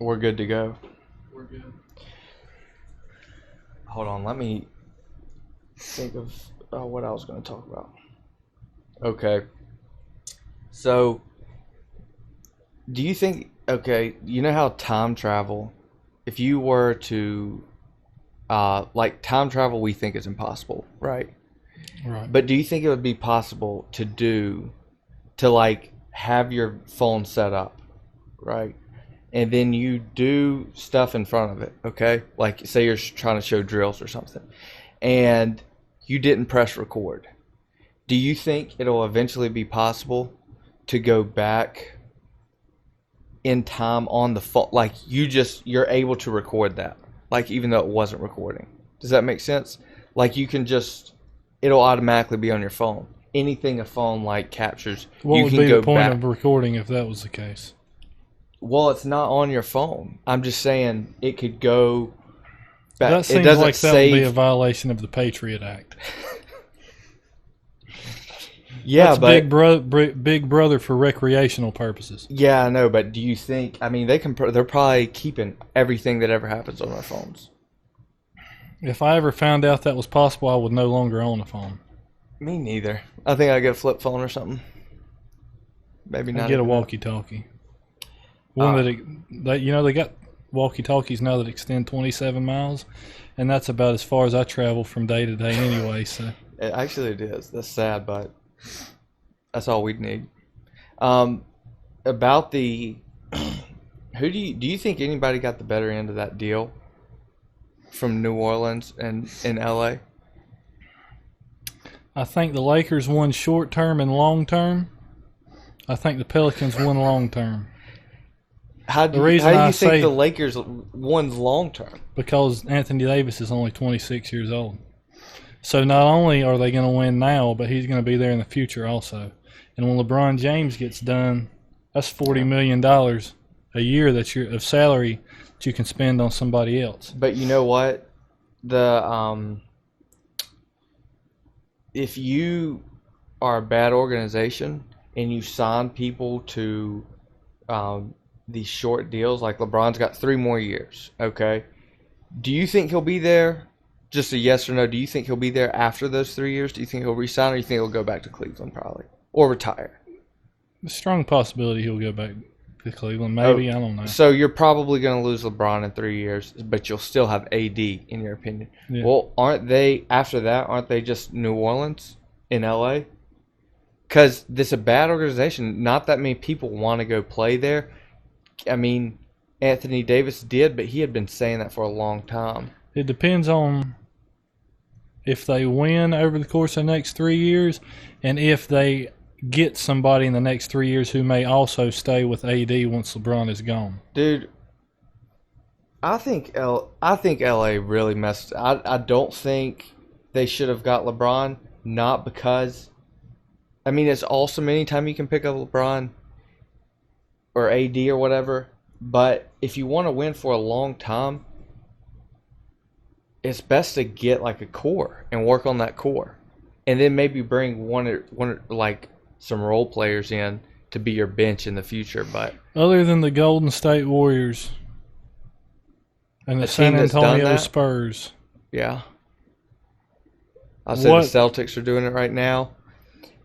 We're good to go. We're good. Hold on, let me think of what I was going to talk about. Okay. So, do you think, you know how time travel, if you were to, time travel we think is impossible, right? Right. But do you think it would be possible to have your phone set up, right? And then you do stuff in front of it, okay? Like, say you're trying to show drills or something, and you didn't press record. Do you think it'll eventually be possible to go back in time on the phone? Like, you're able to record that, like, even though it wasn't recording. Does that make sense? Like, you can it'll automatically be on your phone. Anything a phone, like, captures, What you would can be go the point back. of recording if that was the case? Well, it's not on your phone. I'm just saying it could go back. That seems like that would be a violation of the Patriot Act. Yeah, That's but Big Brother for recreational purposes. yeah, I know. But do you think? I mean, they're probably keeping everything that ever happens on their phones. If I ever found out that was possible, I would no longer own a phone. Me neither. I think I'd get a flip phone or something. Maybe not. I'd get a even walkie-talkie. One they got walkie-talkies now that extend 27 miles, and that's about as far as I travel from day to day anyway. So Actually, it is. That's sad, but that's all we'd need. About the do you think anybody got the better end of that deal from New Orleans and in LA? I think the Lakers won short term and long term. I think the Pelicans won long term. How do you think the Lakers won long term? Because Anthony Davis is only 26 years old. So not only are they going to win now, but he's going to be there in the future also. And when LeBron James gets done, that's $40 million a year of salary that you can spend on somebody else. But you know what? If you are a bad organization and you sign people to these short deals, like LeBron's got 3 more years, okay? Do you think he'll be there? Just a yes or no. Do you think he'll be there after those 3 years? Do you think he'll resign, or do you think he'll go back to Cleveland probably? Or retire? A strong possibility he'll go back to Cleveland. Maybe, I don't know. So you're probably going to lose LeBron in 3 years, but you'll still have AD, in your opinion. Yeah. Well, aren't they just New Orleans in LA? Because this is a bad organization. Not that many people want to go play there. I mean, Anthony Davis did, but he had been saying that for a long time. It depends on if they win over the course of the next 3 years, and if they get somebody in the next 3 years who may also stay with AD once LeBron is gone. Dude, I think LA really messed. I don't think they should have got LeBron. Not because, I mean, it's awesome anytime you can pick up LeBron or AD or whatever. But if you want to win for a long time, it's best to get like a core and work on that core, and then maybe bring one like some role players in to be your bench in the future. But other than the Golden State Warriors and the San Antonio Spurs, yeah, I'll say the Celtics are doing it right now,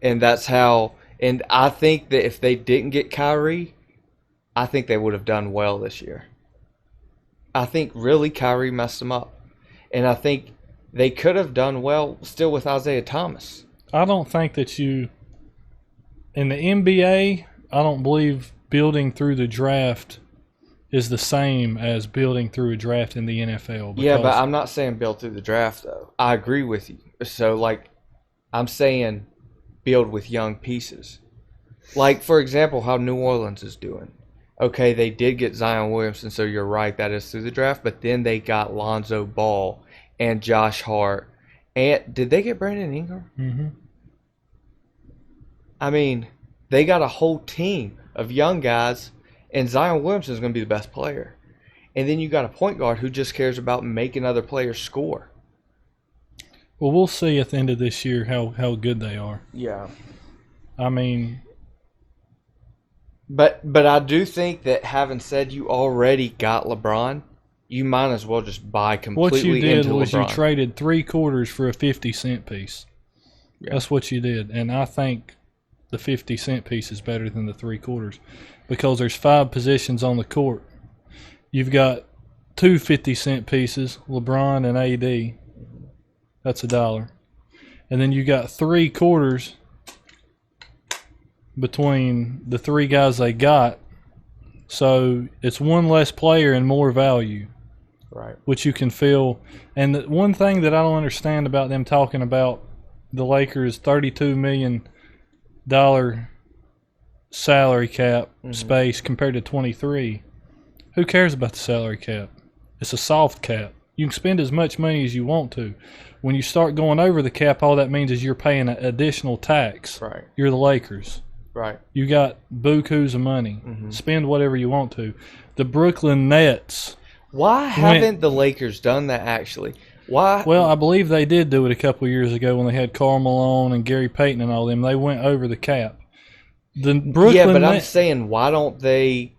and that's how. And I think that if they didn't get Kyrie, I think they would have done well this year. I think really Kyrie messed them up. And I think they could have done well still with Isaiah Thomas. I don't think that in the NBA, I don't believe building through the draft is the same as building through a draft in the NFL. Yeah, but I'm not saying build through the draft, though. I agree with you. So, like, I'm saying build with young pieces. Like, for example, how New Orleans is doing. Okay, they did get Zion Williamson, so you're right, that is through the draft. But then they got Lonzo Ball and Josh Hart. And did they get Brandon Ingram? Mm-hmm. I mean, they got a whole team of young guys, and Zion Williamson is going to be the best player. And then you got a point guard who just cares about making other players score. Well, we'll see at the end of this year how good they are. Yeah. I mean, But I do think that having said you already got LeBron, you might as well just buy completely What you did into was LeBron. you traded 3/4 for a 50-cent piece. Yeah. That's what you did. And I think the 50-cent piece is better than the 3/4 because there's 5 positions on the court. You've got 2 50-cent pieces, LeBron and AD. That's $1. And then you got 3/4 between the 3 guys they got. So it's one less player and more value. Right. Which you can feel. And the one thing that I don't understand about them talking about the Lakers' $32 million salary cap space compared to 23. Who cares about the salary cap? It's a soft cap. You can spend as much money as you want to. When you start going over the cap, all that means is you're paying an additional tax. Right. You're the Lakers. Right. You got bukus of money. Spend whatever you want to. The Brooklyn Nets. Why haven't the Lakers done that actually? Why? Well, I believe they did do it a couple of years ago when they had Karl Malone and Gary Payton and all them. They went over the cap. The Brooklyn yeah, but I'm Nets, saying, why don't they,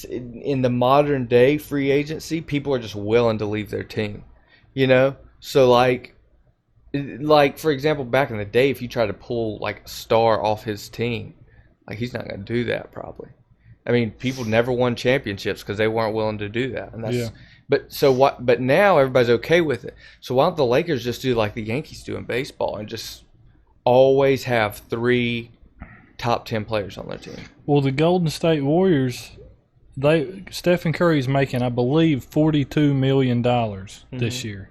in the modern day free agency, people are just willing to leave their team, you know? So like for example, back in the day, if you try to pull like a star off his team, like he's not going to do that probably. I mean, people never won championships because they weren't willing to do that, and that's. Yeah. But so what? But now everybody's okay with it. So why don't the Lakers just do like the Yankees do in baseball and just always have 3 top 10 players on their team? Well, the Golden State Warriors, Stephen Curry's making, I believe, $42 million this year.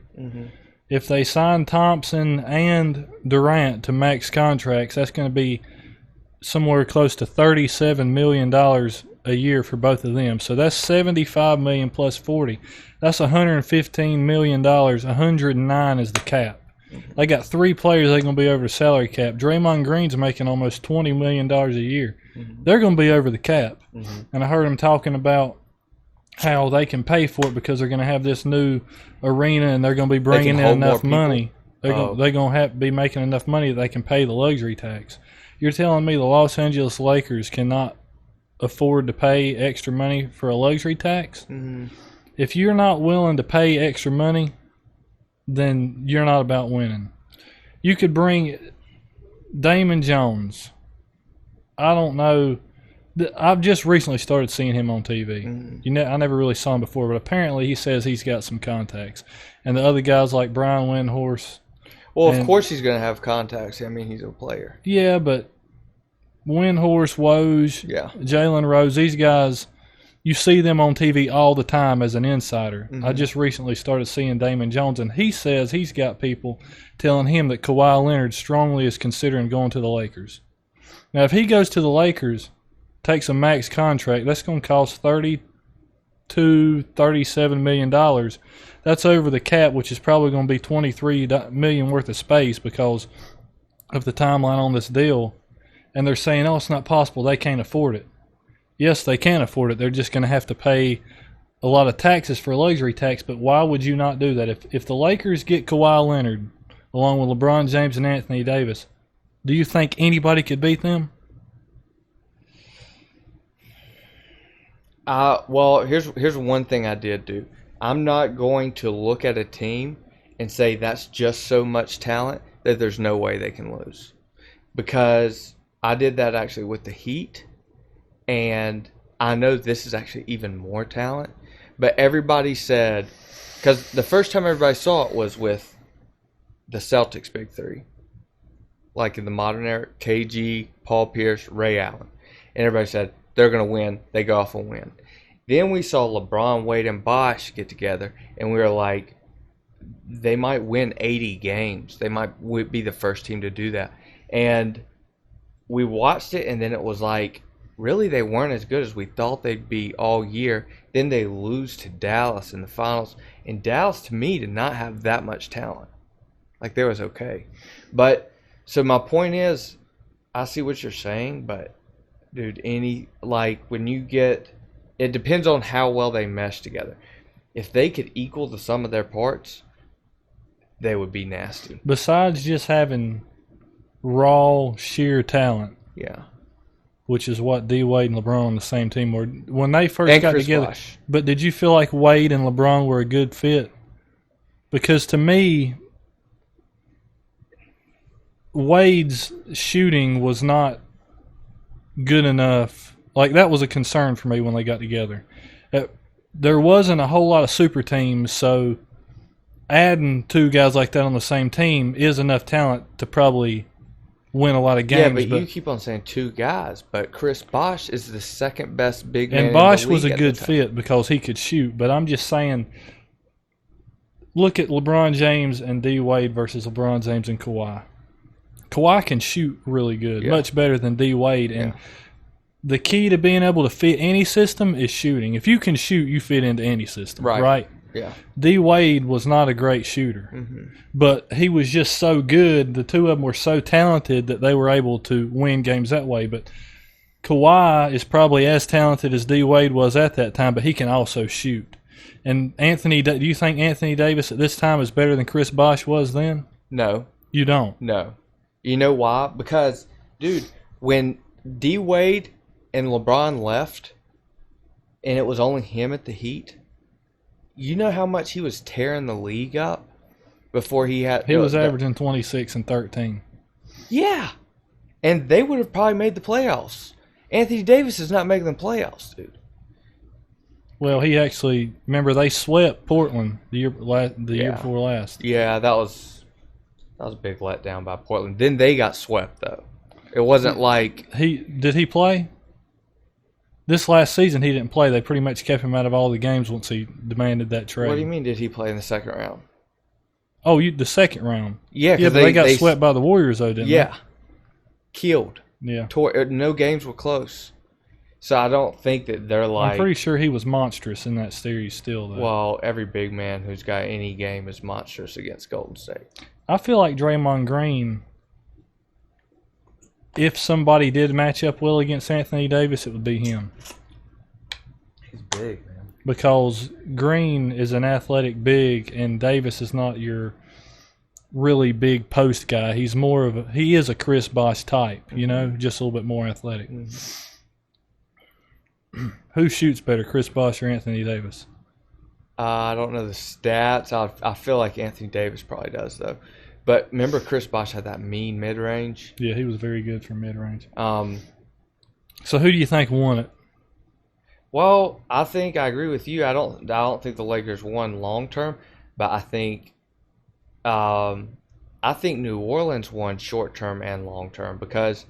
If they sign Thompson and Durant to max contracts, that's going to be somewhere close to $37 million a year for both of them. So that's $75 million plus 40. That's $115 million. 109 is the cap. They got 3 players they're going to be over the salary cap. Draymond Green's making almost $20 million a year. They're going to be over the cap. And I heard him talking about how they can pay for it because they're going to have this new arena and they're going to be bringing in enough money. They're going to have to be making enough money that they can pay the luxury tax. You're telling me the Los Angeles Lakers cannot afford to pay extra money for a luxury tax? If you're not willing to pay extra money, then you're not about winning. You could bring Damon Jones. I don't know. I've just recently started seeing him on TV. I never really saw him before, but apparently he says he's got some contacts. And the other guys like Brian Windhorst. Well, of course he's going to have contacts. I mean, he's a player. Yeah, but Windhorst, Woj, Jalen Rose, these guys, you see them on TV all the time as an insider. I just recently started seeing Damon Jones, and he says he's got people telling him that Kawhi Leonard strongly is considering going to the Lakers. Now, if he goes to the Lakers, takes a max contract, that's going to cost $37 million. That's over the cap, which is probably going to be $23 million worth of space because of the timeline on this deal. And they're saying, oh, it's not possible. They can't afford it. Yes, they can afford it. They're just going to have to pay a lot of taxes for luxury tax. But why would you not do that? If the Lakers get Kawhi Leonard along with LeBron James and Anthony Davis, do you think anybody could beat them? Well, here's one thing I did do. I'm not going to look at a team and say that's just so much talent that there's no way they can lose. Because I did that actually with the Heat, and I know this is actually even more talent. But everybody said, because the first time everybody saw it was with the Celtics Big Three. Like in the modern era, KG, Paul Pierce, Ray Allen. And everybody said, they're going to win. They go off and win. Then we saw LeBron, Wade, and Bosh get together, and we were like, they might win 80 games. They might be the first team to do that. And we watched it, and then it was like, really, they weren't as good as we thought they'd be all year. Then they lose to Dallas in the finals. And Dallas, to me, did not have that much talent. Like, they was okay. But, so my point is, I see what you're saying, but dude, when you get, it depends on how well they mesh together. If they could equal the sum of their parts, they would be nasty. Besides just having raw, sheer talent. Yeah. which is what D Wade and LeBron on the same team were when they first And got Chris together. Bosh. But did you feel like Wade and LeBron were a good fit? Because to me, Wade's shooting was not good enough. Like, that was a concern for me when they got together. There wasn't a whole lot of super teams, so adding two guys like that on the same team is enough talent to probably win a lot of games. Yeah, but you keep on saying two guys, but Chris Bosh is the second best big man and in Bosh the league was a at good the time. fit because he could shoot. But I'm just saying, look at LeBron James and D Wade versus LeBron James and Kawhi. Kawhi can shoot really good, much better than D Wade. And the key to being able to fit any system is shooting. If you can shoot, you fit into any system, right? Yeah. D Wade was not a great shooter, but he was just so good. The two of them were so talented that they were able to win games that way. But Kawhi is probably as talented as D Wade was at that time, but he can also shoot. And do you think Anthony Davis at this time is better than Chris Bosh was then? No. You don't? No. You know why? Because, dude, when D Wade and LeBron left and it was only him at the Heat, you know how much he was tearing the league up before he had... He was averaging 26 and 13. Yeah. And they would have probably made the playoffs. Anthony Davis is not making the playoffs, dude. Well, he actually... Remember, they swept Portland the year before last. Yeah, that was a big letdown by Portland. Then they got swept, though. It wasn't like... Did he play? This last season, he didn't play. They pretty much kept him out of all the games once he demanded that trade. What do you mean, did he play in the second round? Oh, the second round. Yeah, because they got swept by the Warriors, though, didn't they? Yeah. Killed. Yeah. No games were close. So I don't think that they're like... I'm pretty sure he was monstrous in that series still, though. Well, every big man who's got any game is monstrous against Golden State. I feel like Draymond Green, if somebody did match up well against Anthony Davis, it would be him. He's big, man. Because Green is an athletic big, and Davis is not your really big post guy. He's more of he is a Chris Bosh type, just a little bit more athletic. Who shoots better, Chris Bosh or Anthony Davis? I don't know the stats. I feel like Anthony Davis probably does, though. But remember, Chris Bosh had that mean mid-range? Yeah, he was very good from mid-range. So who do you think won it? Well, I think I agree with you. I don't think the Lakers won long-term, but I think New Orleans won short-term and long-term because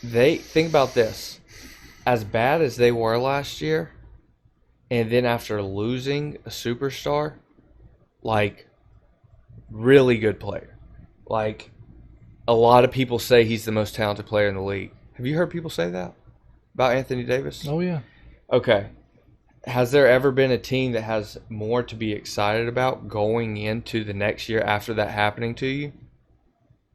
think about this. As bad as they were last year, and then after losing a superstar, like, really good player. Like, a lot of people say he's the most talented player in the league. Have you heard people say that about Anthony Davis? Oh, yeah. Okay. Has there ever been a team that has more to be excited about going into the next year after that happening to you?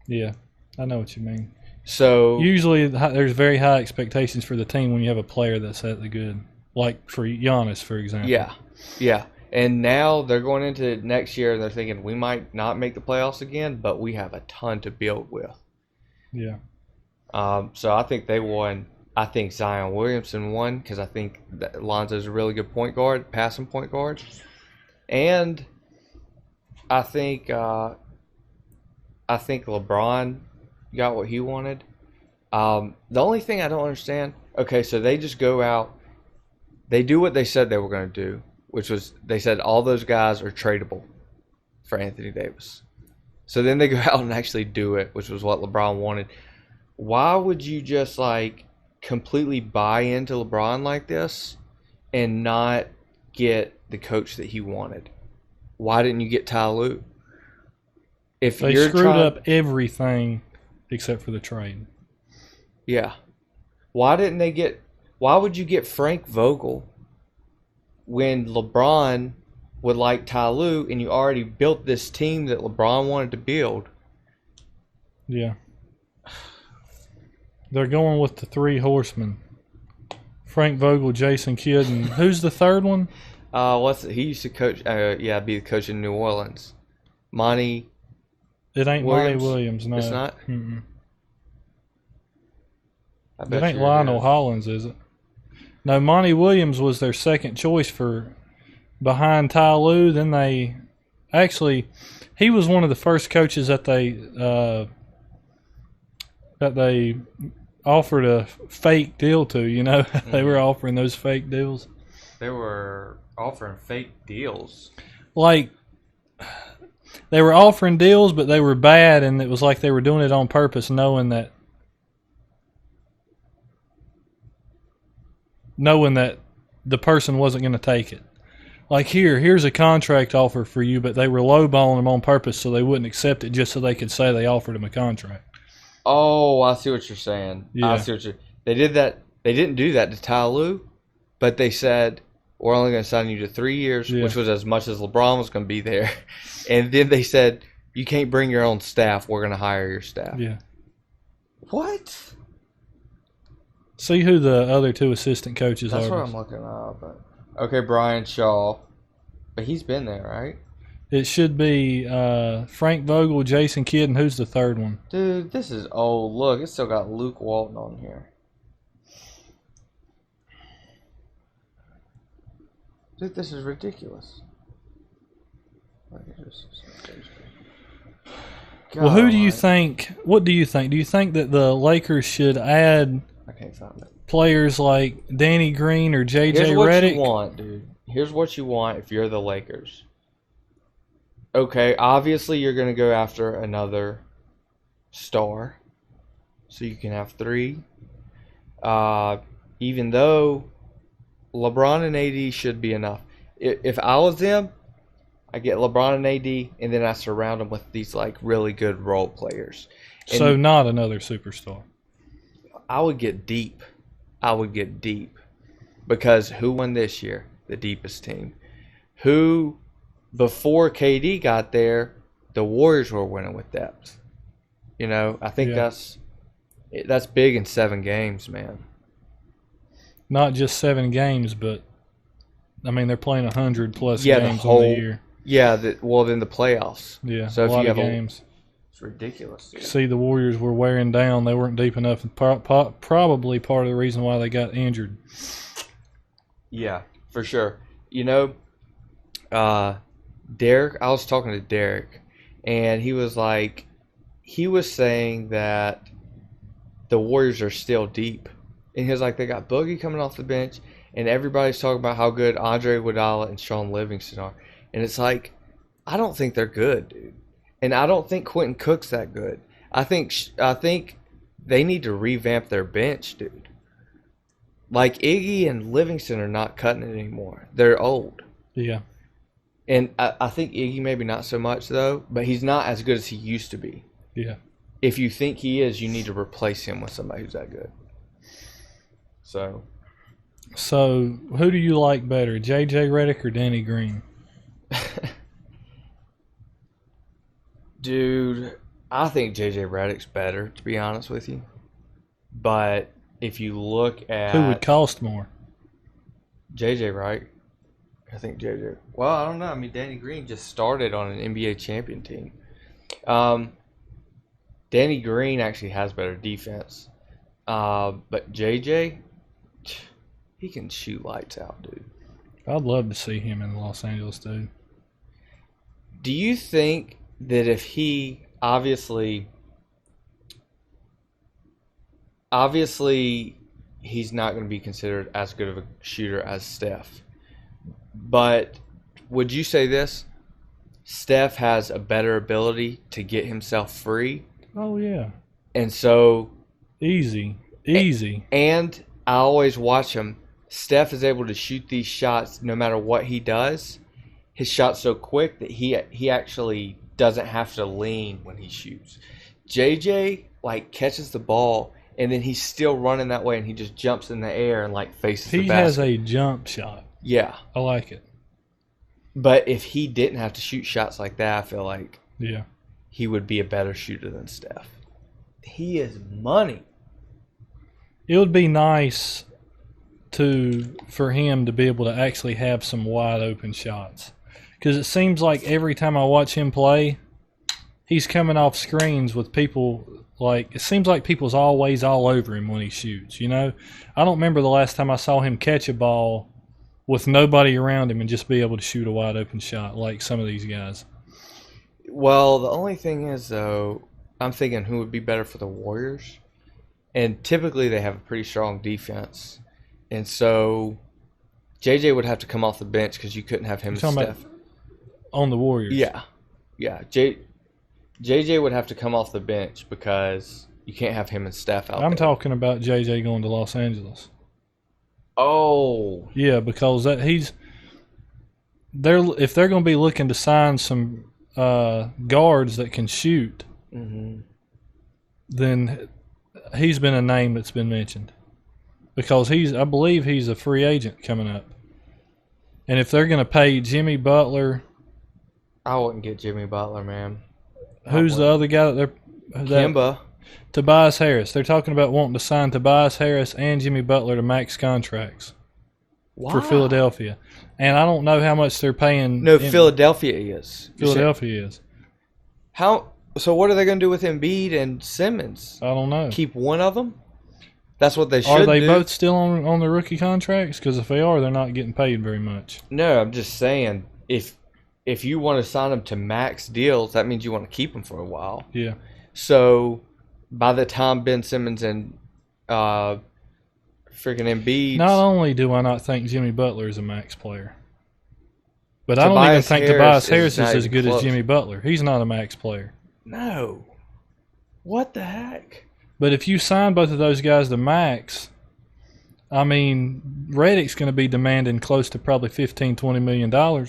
Yeah, I know what you mean. So usually there's very high expectations for the team when you have a player that's that good. Like for Giannis, for example. Yeah. And now they're going into next year and they're thinking we might not make the playoffs again, but we have a ton to build with. Yeah. So I think they won. I think Zion Williamson won because I think that Lonzo's a really good point guard, passing point guard. And I think LeBron got what he wanted. The only thing I don't understand, okay, so they just go out, they do what they said they were going to do, which was they said all those guys are tradable for Anthony Davis. So then they go out and actually do it, which was what LeBron wanted. Why would you just completely buy into LeBron like this and not get the coach that he wanted? Why didn't you get Ty Lue? If they you're screwed up everything except for the trade. Yeah. Why would you get Frank Vogel when LeBron would like Ty Lue and you already built this team that LeBron wanted to build? Yeah. They're going with the three horsemen. Frank Vogel, Jason Kidd, and who's the third one? He used to coach be the coach in New Orleans. Monty. It ain't Williams? Monty Williams, no. It's not? Mm-mm. I It bet ain't you Lionel is. Hollins, is it? No, Monty Williams was their second choice for behind Ty Lue. Then they actually, he was one of the first coaches that they offered a fake deal to. You know, they were offering those fake deals. They were offering fake deals. Like they were offering deals, but they were bad, and it was like they were doing it on purpose, knowing that the person wasn't going to take it. Like here's a contract offer for you, but they were lowballing them on purpose so they wouldn't accept it just so they could say they offered him a contract. Oh, I see what you're saying. Yeah. I see what you're. They did that. They didn't do that to Ty Lue, but they said we're only going to sign you to 3 years, Yeah. which was as much as LeBron was going to be there. And then they said you can't bring your own staff. We're going to hire your staff. Yeah. What? See who the other two assistant coaches That's are. what I'm looking at. But okay, Brian Shaw, but he's been there, right? It should be Frank Vogel, Jason Kidd, and who's the third one? Dude, this is old. Look, it's still got Luke Walton on here. Dude, this is ridiculous. Well, who do you think? What do you think? Do you think that the Lakers should add I can't find it. players like Danny Green or JJ Here's what Redick? you want, dude. Here's what you want if you're the Lakers. Okay, obviously you're going to go after another star. So you can have 3. Even though LeBron and AD should be enough. If I was them, I get LeBron and AD, and then I surround them with these like really good role players. And So not another superstar. I would get deep. Because who won this year? The deepest team. Who, before KD got there, the Warriors were winning with depth. You know, I think Yeah. that's big in 7 games, man. Not just 7 games, but I mean they're playing 100+ Yeah, games on the year. Yeah, then the playoffs. Yeah, So a if lot you of have games. it's ridiculous. Dude. See, the Warriors were wearing down. They weren't deep enough, and probably part of the reason why they got injured. Yeah, for sure. You know, Derek, I was talking to Derek, and he was saying that the Warriors are still deep. And he was like, they got Boogie coming off the bench, and everybody's talking about how good Andre Iguodala and Sean Livingston are. And it's like, I don't think they're good, dude. And I don't think Quentin Cook's that good. I think they need to revamp their bench, dude. Like, Iggy and Livingston are not cutting it anymore. They're old. Yeah. And I think Iggy maybe not so much, though, but he's not as good as he used to be. Yeah. If you think he is, you need to replace him with somebody who's that good. So who do you like better, JJ Redick or Danny Green? Dude, I think JJ Redick's better, to be honest with you. But if you look at Who would cost more? JJ, right? I think JJ. Well, I don't know. I mean, Danny Green just started on an NBA champion team. Danny Green actually has better defense. But JJ, he can shoot lights out, dude. I'd love to see him in Los Angeles, dude. Do you think that if he obviously he's not going to be considered as good of a shooter as Steph, but would you say this? Steph has a better ability to get himself free. Oh yeah. And so Easy. And I always watch him. Steph is able to shoot these shots no matter what he does. His shot's so quick that he actually doesn't have to lean when he shoots. JJ like catches the ball and then he's still running that way and he just jumps in the air and like faces the basket. He has a jump shot. Yeah. I like it. But if he didn't have to shoot shots like that, I feel like he would be a better shooter than Steph. He is money. It would be nice for him to be able to actually have some wide open shots. Because it seems like every time I watch him play, he's coming off screens with people Like, it seems like people's always all over him when he shoots, you know? I don't remember the last time I saw him catch a ball with nobody around him and just be able to shoot a wide open shot like some of these guys. Well, the only thing is, though, I'm thinking who would be better for the Warriors. And typically they have a pretty strong defense. And so JJ would have to come off the bench because you couldn't have him and Steph. On the Warriors? Yeah. Yeah. JJ would have to come off the bench because you can't have him and Steph out there. I'm talking about JJ going to Los Angeles. Oh. Yeah, because if they're going to be looking to sign some guards that can shoot, then he's been a name that's been mentioned. Because I believe he's a free agent coming up. And if they're going to pay Jimmy Butler, I wouldn't get Jimmy Butler, man. Who's the other guy Kemba. Tobias Harris. They're talking about wanting to sign Tobias Harris and Jimmy Butler to max contracts for Philadelphia. And I don't know how much they're paying. No, Philadelphia is. Philadelphia is. So what are they going to do with Embiid and Simmons? I don't know. Keep one of them? That's what they should do. Are they both still on their rookie contracts? Because if they are, they're not getting paid very much. No, I'm just saying, if you want to sign them to max deals, that means you want to keep them for a while. Yeah. So by the time Ben Simmons and freaking Embiid... Not only do I not think Jimmy Butler is a max player, but I don't even think Tobias Harris is as good as Jimmy Butler. He's not a max player. No. What the heck? But if you sign both of those guys to max, I mean, Redick's going to be demanding close to probably $15, $20 million. Wow.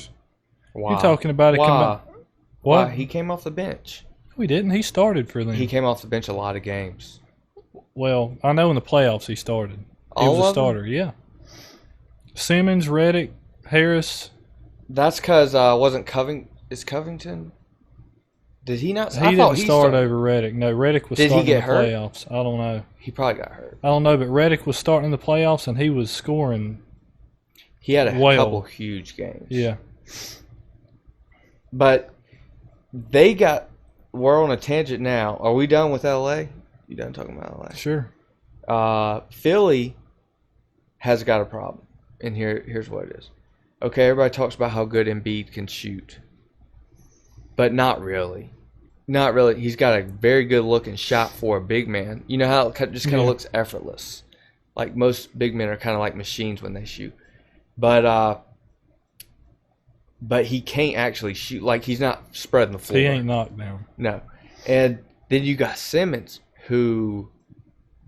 You're talking about a What? What? He came off the bench. We didn't. He started for them. He came off the bench a lot of games. Well, I know in the playoffs he started. He was a starter, yeah. Simmons, Redick, Harris. That's because wasn't Covington? Did he not? He didn't start over Redick. No, Redick was starting in the playoffs. I don't know. He probably got hurt. I don't know, but Redick was starting in the playoffs, and he was scoring. He had a couple huge games. Yeah. But we're on a tangent now. Are we done with LA? You done talking about LA? Sure. Philly has got a problem. And here's what it is. Okay, everybody talks about how good Embiid can shoot. But not really. Not really. He's got a very good looking shot for a big man. You know how it just kind of looks effortless. Like most big men are kind of like machines when they shoot. But he can't actually shoot. Like he's not spreading the floor. He ain't knocked down. No. And then you got Simmons, who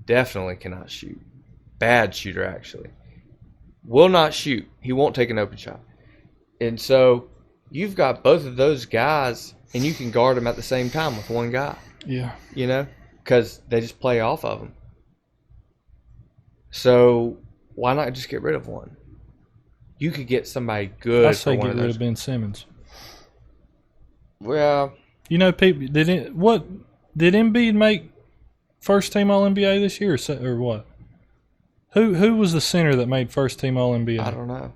definitely cannot shoot. Bad shooter, actually. Will not shoot. He won't take an open shot. And so you've got both of those guys, and you can guard them at the same time with one guy. Yeah. You know? Because they just play off of them. So why not just get rid of one? You could get somebody good. I say get rid of Ben Simmons. Well, you know, people did Embiid make first team All NBA this year or what? Who was the center that made first team All NBA? I don't know.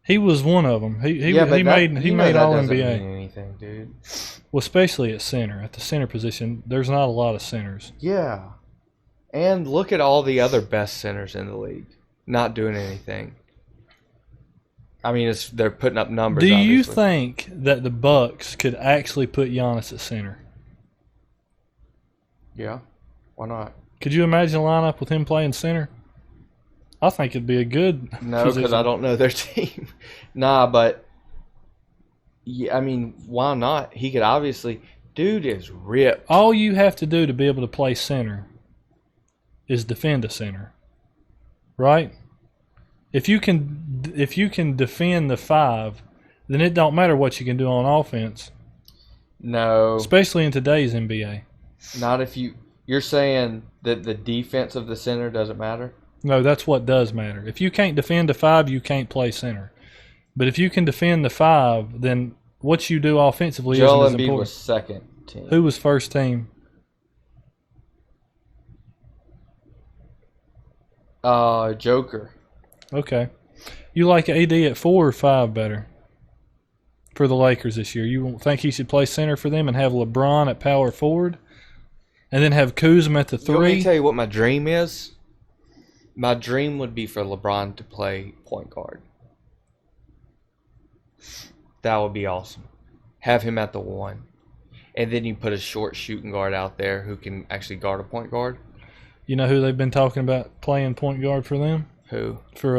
He was one of them. He made All NBA. Anything, dude. Well, especially at center, at the center position, there's not a lot of centers. Yeah, and look at all the other best centers in the league, not doing anything. I mean, they're putting up numbers. Do you think that the Bucks could actually put Giannis at center? Yeah, why not? Could you imagine a lineup with him playing center? I think it'd be a good No, because I don't know their team. Nah, but yeah, I mean, why not? He could obviously. Dude is ripped. All you have to do to be able to play center is defend a center, right? If you can defend the five, then it don't matter what you can do on offense. No, especially in today's NBA. Not if you're saying that the defense of the center doesn't matter. No, that's what does matter. If you can't defend the five, you can't play center. But if you can defend the five, then what you do offensively isn't as important. Joel Embiid was second team. Who was first team? Joker. Okay. You like AD at 4 or 5 better? for the Lakers this year? You think he should play center for them and have LeBron at power forward, and then have Kuzma at the You want me to three? tell you what my dream is? My dream would be for LeBron to play point guard. That would be awesome. Have him at the one. And then you put a short shooting guard out there who can actually guard a point guard. You know who they've been talking about playing point guard for them? Who? For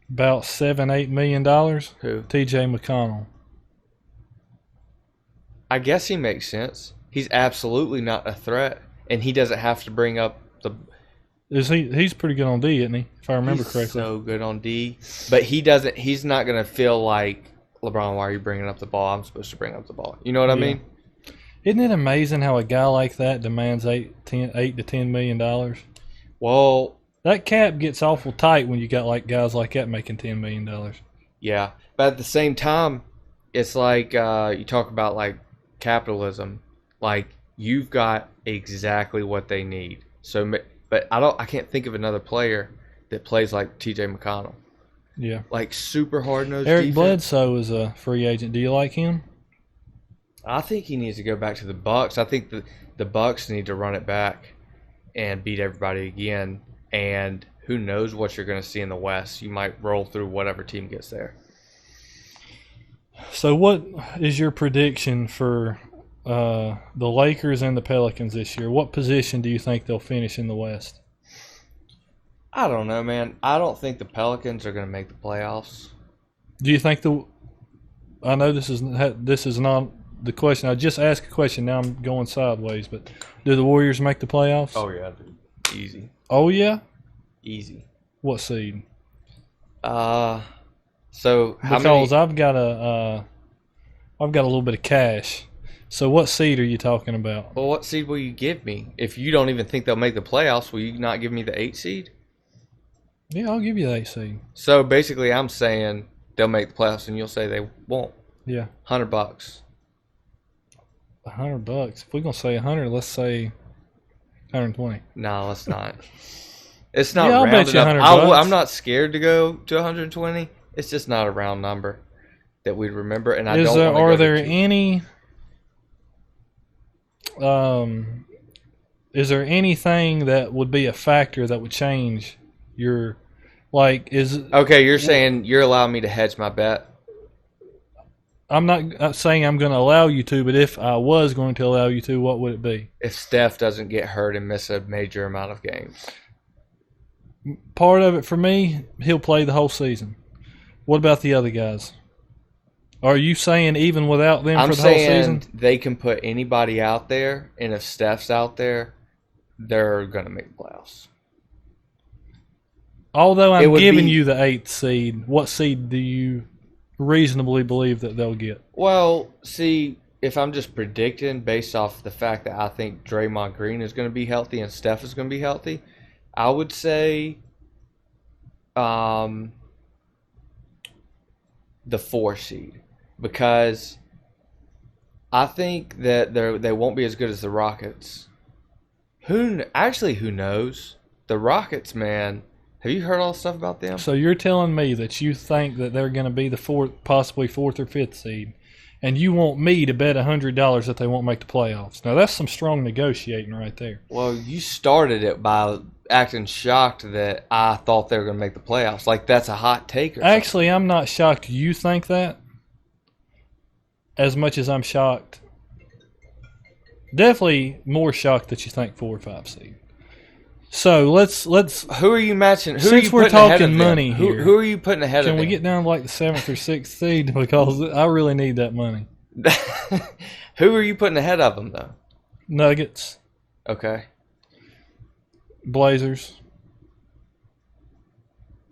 about $7-8 million? Who? TJ McConnell. I guess he makes sense. He's absolutely not a threat, and he doesn't have to bring up the. He's pretty good on D, isn't he? If I remember He's correctly. so good on D, but he doesn't. He's not going to feel like LeBron. Why are you bringing up the ball? I'm supposed to bring up the ball. You know what I mean? Isn't it amazing how a guy like that demands $8 to $10 million? Well, That cap gets awful tight when you got like guys like that making $10 million. yeah, but at the same time, it's like you talk about like capitalism. Like you've got exactly what they need. So, but I can't think of another player that plays like T.J. McConnell. Yeah. Like super hard nosed. Eric Bledsoe is a free agent. Do you like him? I think he needs to go back to the Bucks. I think the Bucks need to run it back and beat everybody again. And who knows what you're going to see in the West? You might roll through whatever team gets there. So what is your prediction for the Lakers and the Pelicans this year? What position do you think they'll finish in the West? I don't know, man. I don't think the Pelicans are going to make the playoffs. Do you think I know this is not the question. I just asked a question. Now I'm going sideways. But do the Warriors make the playoffs? Oh yeah, dude. Easy. Oh yeah. Easy. What seed? So how Because many? I've got a little bit of cash. So what seed are you talking about? Well, what seed will you give me? If you don't even think they'll make the playoffs, will you not give me the 8 seed? Yeah, I'll give you the 8 seed. So basically, I'm saying they'll make the playoffs, and you'll say they won't. Yeah. $100. $100. If we're gonna say 100, let's say 120. No, let's not. It's not Yeah, I'll bet rounded you up. $100. I'm not scared to go to 120. It's just not a round number that we'd remember, and I don't. Are there any? Is there anything that would be a factor that would change your, like? Okay, you're saying you're allowing me to hedge my bet. I'm not saying I'm going to allow you to, but if I was going to allow you to, what would it be? If Steph doesn't get hurt and miss a major amount of games. Part of it for me, he'll play the whole season. What about the other guys? Are you saying even without them I'm for the whole saying season? they can put anybody out there, and if Steph's out there, they're going to make the playoffs. Although I'm giving be- you the 8th seed, what seed do you reasonably believe that they'll get? Well, see, if I'm just predicting based off the fact that I think Draymond Green is going to be healthy and Steph is going to be healthy, I would say the 4 seed, because I think that they won't be as good as the Rockets. Who knows? The Rockets, man. Have you heard all the stuff about them? So you're telling me that you think that they're going to be the possibly 4th or 5th seed, and you want me to bet $100 that they won't make the playoffs. Now that's some strong negotiating right there. Well, you started it by acting shocked that I thought they were going to make the playoffs. Like that's a hot take or something. Actually, I'm not shocked you think that as much as I'm shocked. Definitely more shocked that you think 4 or 5 seed. So let's. Who are you matching? Who are Since you we're putting ahead of talking them? money here, Who are you putting ahead of Can we them? get down to like the 7th or 6th seed, because I really need that money. Who are you putting ahead of them, though? Nuggets, Okay. Blazers.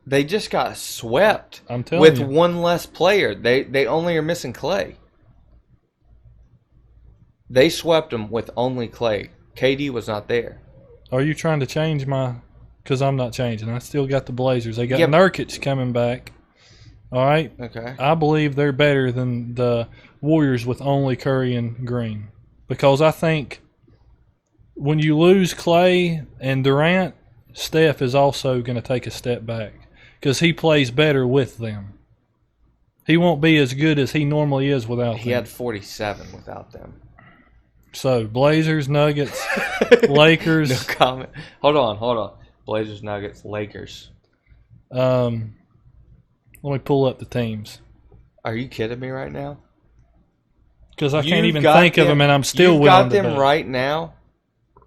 They just got swept I'm telling with you. one less player. They only are missing Clay. They swept them with only Clay. KD was not there. Are you trying to change my? Because I'm not changing. I still got the Blazers. They got Yep. Nurkic coming back. All right. Okay. I believe they're better than the Warriors with only Curry and Green, because I think when you lose Clay and Durant, Steph is also going to take a step back because he plays better with them. He won't be as good as he normally is without He them. had 47 without them. So, Blazers, Nuggets, Lakers. No comment. Hold on. Blazers, Nuggets, Lakers. Let me pull up the teams. Are you kidding me right now? Because I can't even think of them, and I'm still willing got to them bet. right now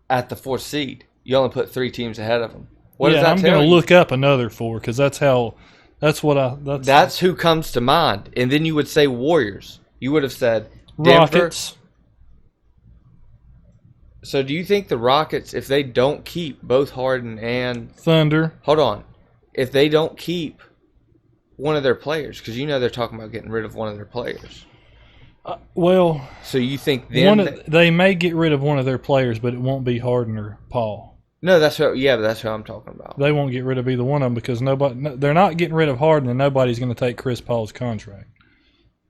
at the 4th seed. You only put 3 teams ahead of them. What does Yeah, that I'm tell going you? to look up another 4 because that's That's who comes to mind. And then you would say Warriors. You would have said Denver. Rockets. So do you think the Rockets, if they don't keep both Harden and Thunder. hold on, if they don't keep one of their players, because you know they're talking about getting rid of one of their players. Well, So you think then they may get rid of one of their players, but it won't be Harden or Paul. no, that's what I'm talking about. They won't get rid of either one of them because they're not getting rid of Harden, and nobody's going to take Chris Paul's contract.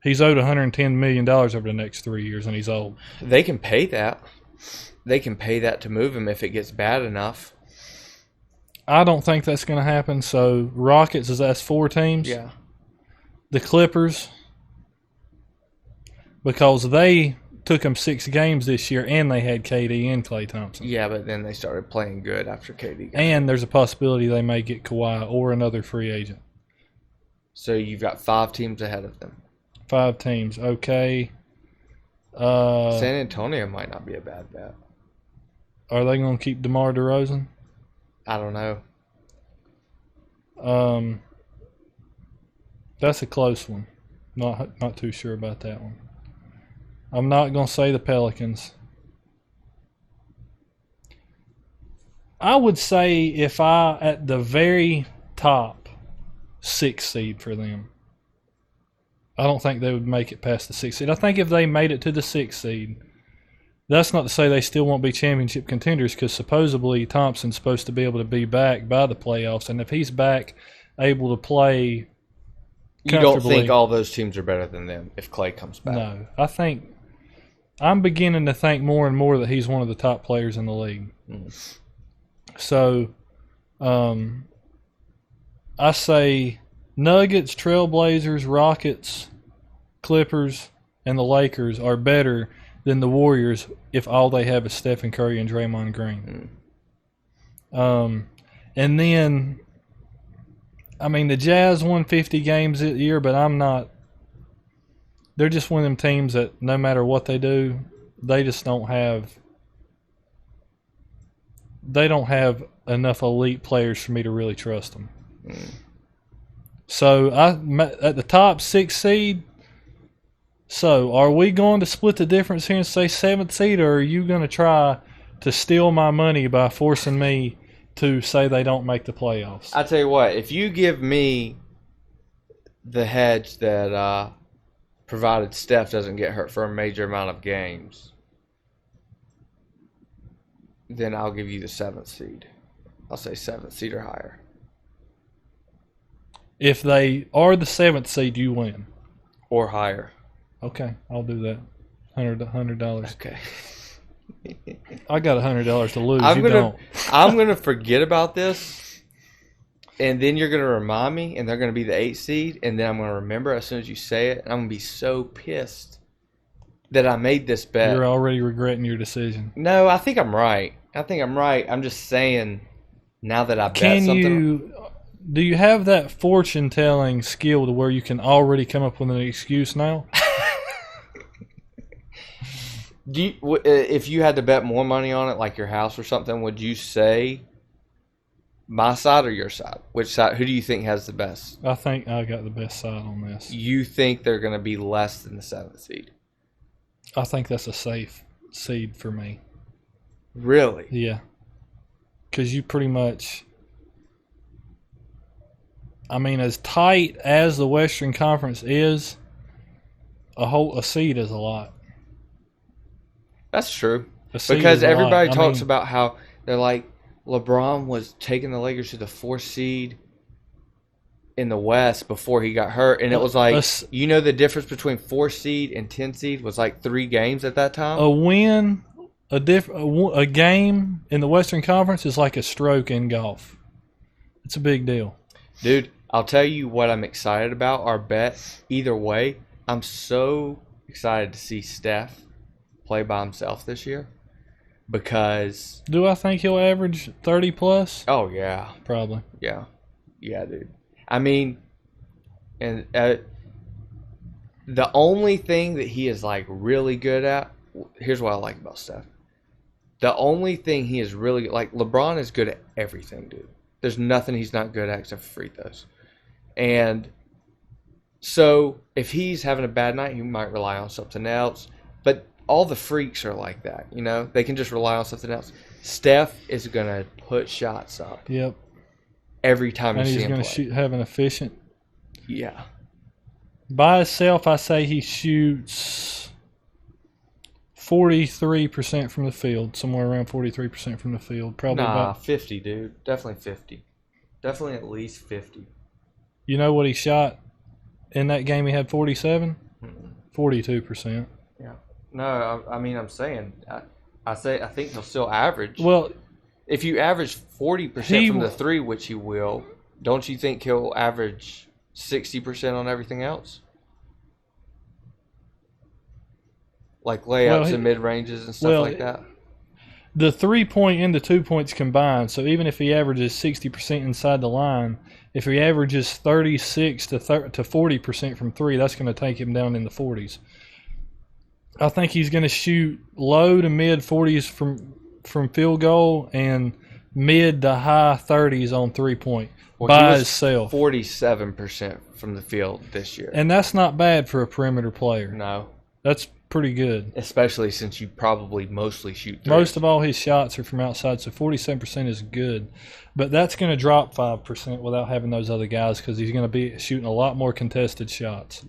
He's owed $110 million over the next 3 years, and he's old. They can pay that. They can pay that to move him if it gets bad enough. I don't think that's going to happen. So Rockets, that's 4 teams. Yeah. The Clippers, because they took them 6 games this year, and they had KD and Klay Thompson. Yeah, but then they started playing good after KD got And there's a possibility they may get Kawhi or another free agent. So you've got 5 teams ahead of them. 5 teams. Okay. San Antonio might not be a bad bet. Are they going to keep DeMar DeRozan? I don't know. That's a close one. Not too sure about that one. I'm not going to say the Pelicans. I would say if at the very top 6 seed for them. I don't think they would make it past the 6th seed. I think if they made it to the 6th seed, that's not to say they still won't be championship contenders because supposedly Thompson's supposed to be able to be back by the playoffs. And if he's back, able to play You don't think all those teams are better than them if Klay comes back? No. I'm beginning to think more and more that he's one of the top players in the league. Mm. So I say Nuggets, Trailblazers, Rockets, Clippers, and the Lakers are better than the Warriors if all they have is Stephen Curry and Draymond Green. And then, I mean, the Jazz won 50 games a year, but they're just one of them teams that no matter what they do, they just don't have enough elite players for me to really trust them. So at the top 6 seed. So are we going to split the difference here and say 7th seed, or are you going to try to steal my money by forcing me to say they don't make the playoffs? I tell you what, if you give me the hedge that provided Steph doesn't get hurt for a major amount of games, then I'll give you the 7th seed. I'll say 7th seed or higher. If they are the 7th seed, you win. Or higher. Okay, I'll do that. $100. Okay. I got $100 to lose. Don't. I'm gonna forget about this, and then you're gonna remind me, and they're gonna be the 8th seed, and then I'm gonna remember as soon as you say it, and I'm gonna be so pissed that I made this bet. You're already regretting your decision. No, I think I'm right. I'm just saying now that I bet something. Do you have that fortune-telling skill to where you can already come up with an excuse now? If you had to bet more money on it, like your house or something, would you say my side or your side? Which side? Who do you think has the best? I think I got the best side on this. You think they're going to be less than the 7th seed? I think that's a safe seed for me. Really? Yeah. Because you pretty much... I mean, as tight as the Western Conference is, a seed is a lot. That's true. Because everybody talks about about how they're like, LeBron was taking the Lakers to the 4th seed in the West before he got hurt. And it was like, the difference between 4 seed and 10 seed was like 3 games at that time? A win, a game in the Western Conference is like a stroke in golf. It's a big deal. Dude, I'll tell you what I'm excited about. Our bet, either way, I'm so excited to see Steph play by himself this year because. Do I think he'll average 30 plus? Oh yeah, Probably. yeah, dude. I mean, and the only thing that he is like really good at. Here's what I like about Steph. The only thing he is really good, like LeBron is good at everything, dude. There's nothing he's not good at except for free throws. And so if he's having a bad night, he might rely on something else. But all the freaks are like that, you know? They can just rely on something else. Steph is going to put shots up. Yep. Every time and you see him play. And he's going to have an efficient. Yeah. By himself, I say he shoots 43% from the field, somewhere around 43% from the field. Probably about 50, dude. Definitely 50. Definitely at least 50. You know what he shot in that game? He had 47? 42%. Yeah. No, I mean, I'm saying, I think he'll still average. Well, if you average 40% from the three, which he will, don't you think he'll average 60% on everything else? Like layups and mid-ranges and stuff like that? The 3-point and the 2 points combined, so even if he averages 60% inside the line, if he averages 36 to 40% from three, that's going to take him down in the 40s. I think he's going to shoot low to mid 40s from field goal and mid to high 30s on 3-point by himself. 47% from the field this year. And that's not bad for a perimeter player. No. That's pretty good. Especially since you probably mostly shoot threes. Most of all his shots are from outside, so 47% is good. But that's going to drop 5% without having those other guys because he's going to be shooting a lot more contested shots.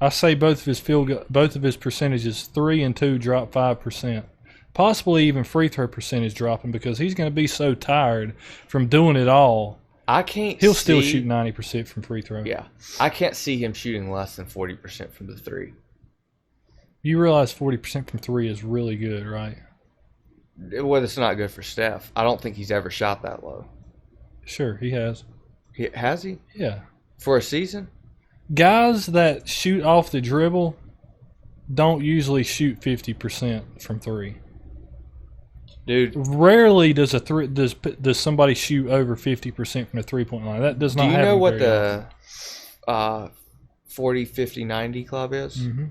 I say both of his percentages, 3 and 2, drop 5%. Possibly even free throw percentage dropping because he's going to be so tired from doing it all. He'll still shoot 90% from free throw. Yeah. I can't see him shooting less than 40% from the three. You realize 40% from three is really good, right? Well, it's not good for Steph. I don't think he's ever shot that low. Sure, he has. Has he? Yeah. For a season? Guys that shoot off the dribble don't usually shoot 50% from three. Dude, rarely does does somebody shoot over 50% from the 3-point line. That does not happen. Do you know what the 40, 50, 90 club is? Mm-hmm.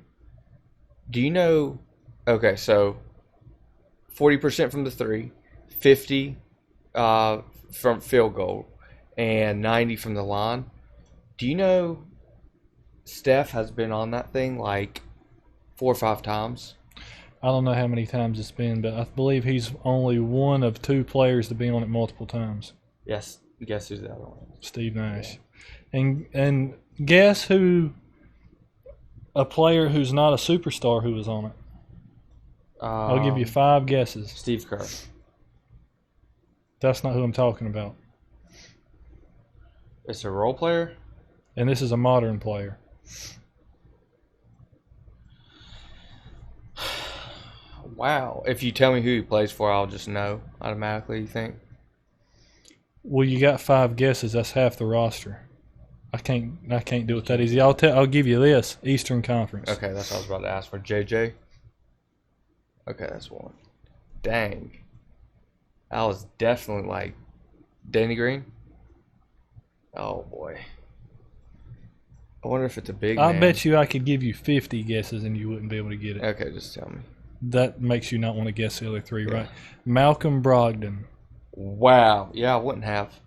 Do you know? Okay, so 40% from the three, 50 from field goal, and 90 from the line. Do you know Steph has been on that thing like 4 or 5 times? I don't know how many times it's been, but I believe he's only one of 2 players to be on it multiple times. Yes. Guess who's the other one? Steve Nash. And guess who? A player who's not a superstar who was on it. I'll give you 5 guesses. Steve Kerr. That's not who I'm talking about. It's a role player? And this is a modern player. Wow. If you tell me who he plays for, I'll just know automatically, you think? Well, you got 5 guesses. That's half the roster. I can't do it that easy. I'll give you this. Eastern Conference. Okay, that's what I was about to ask for. JJ? Okay, that's one. Dang. That was definitely like Danny Green? Oh, boy. I wonder if it's a big man. I bet you I could give you 50 guesses and you wouldn't be able to get it. Okay, just tell me. That makes you not want to guess the other 3, right? Malcolm Brogdon. Wow. Yeah, I wouldn't have.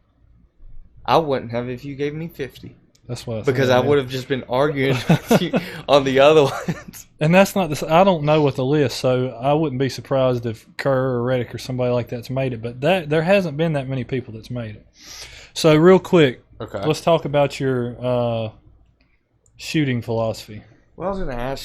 If you gave me 50. That's what I because I would have just been arguing with you on the other ones. And that's not this. I don't know what the list, so I wouldn't be surprised if Kerr or Redick or somebody like that's made it. But there hasn't been that many people that's made it. So real quick, let's talk about your shooting philosophy. Well, I was going to ask